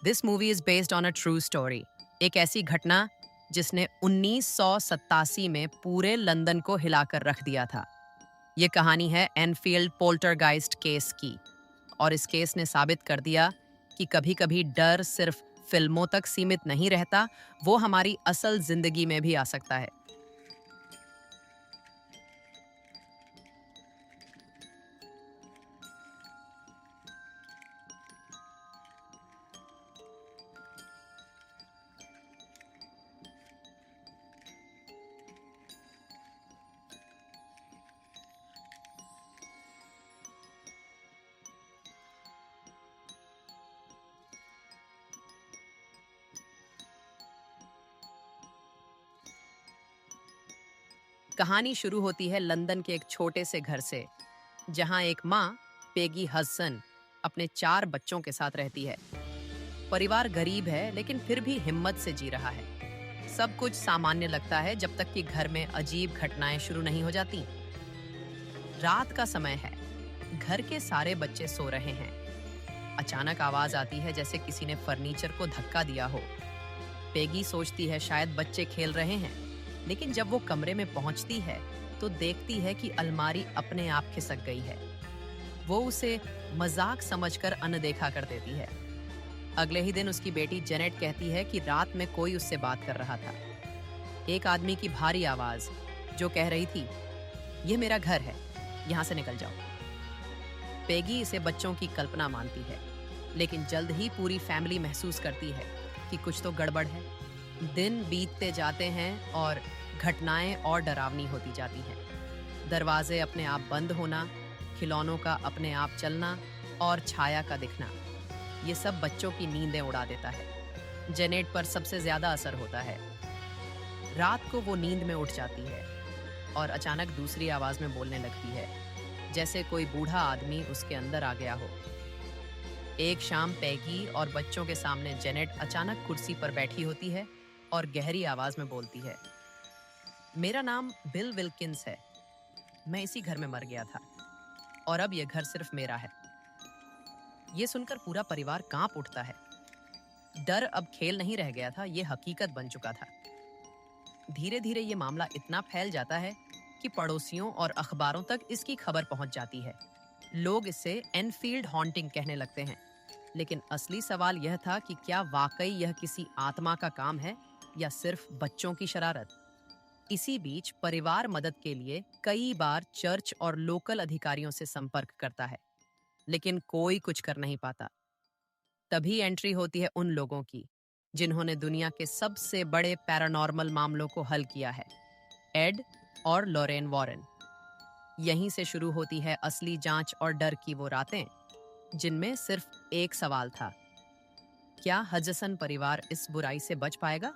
This movie is based on a true story. एक ऐसी घटना जिसने 1987 में पूरे लंदन को हिलाकर रख दिया था। ये कहानी है एनफील्ड पोल्टरगाइस्ट केस की, और इस केस ने साबित कर दिया कि कभी-कभी डर सिर्फ फिल्मों तक सीमित नहीं रहता, वो हमारी असल जिंदगी में भी आ सकता है। कहानी शुरू होती है लंदन के एक छोटे से घर से, जहां एक माँ, पेगी हडसन, अपने 4 बच्चों के साथ रहती है। परिवार गरीब है, लेकिन फिर भी हिम्मत से जी रहा है। सब कुछ सामान्य लगता है जब तक कि घर में अजीब घटनाएं शुरू नहीं हो जाती। रात का समय है, घर के सारे बच्चे सो रहे हैं। अचानक आवाज आती है जैसे किसी ने फर्नीचर को धक्का दिया हो। पेगी सोचती है शायद बच्चे खेल रहे हैं, लेकिन जब वो कमरे में पहुंचती है तो देखती है कि अलमारी अपने आप खिसक गई है। वो उसे मजाक समझकर अनदेखा कर देती है। अगले ही दिन उसकी बेटी जेनेट कहती है कि रात में कोई उससे बात कर रहा था। एक आदमी की भारी आवाज जो कह रही थी, "यह मेरा घर है, यहाँ से निकल जाओ।" पेगी इसे बच्चों की कल्पना मानती है, लेकिन जल्द ही पूरी फैमिली महसूस करती है कि कुछ तो गड़बड़ है। दिन बीतते जाते हैं और घटनाएं और डरावनी होती जाती हैं। दरवाजे अपने आप बंद होना, खिलौनों का अपने आप चलना और छाया का दिखना, ये सब बच्चों की नींदें उड़ा देता है। जेनेट पर सबसे ज्यादा असर होता है। रात को वो नींद में उठ जाती है और अचानक दूसरी आवाज में बोलने लगती है, जैसे कोई बूढ़ा आदमी उसके अंदर आ गया हो। एक शाम पैगी और बच्चों के सामने जेनेट अचानक कुर्सी पर बैठी होती है और गहरी आवाज में बोलती है, "मेरा नाम बिल विल्किंस है। मैं इसी घर में मर गया था और अब यह घर सिर्फ मेरा है।" ये सुनकर पूरा परिवार कांप उठता है। डर अब खेल नहीं रह गया था, ये हकीकत बन चुका था। धीरे धीरे ये मामला इतना फैल जाता है कि पड़ोसियों और अखबारों तक इसकी खबर पहुंच जाती है। लोग इसे एनफील्ड हॉन्टिंग कहने लगते हैं। लेकिन असली सवाल यह था कि क्या वाकई यह किसी आत्मा का काम है या सिर्फ बच्चों की शरारत। इसी बीच परिवार मदद के लिए कई बार चर्च और लोकल अधिकारियों से संपर्क करता है, लेकिन कोई कुछ कर नहीं पाता। तभी एंट्री होती है उन लोगों की जिन्होंने दुनिया के सबसे बड़े पैरानॉर्मल मामलों को हल किया है, एड और लॉरेन वॉरेन। यहीं से शुरू होती है असली जांच और डर की वो रातें, जिनमें सिर्फ एक सवाल था, क्या हजसन परिवार इस बुराई से बच पाएगा?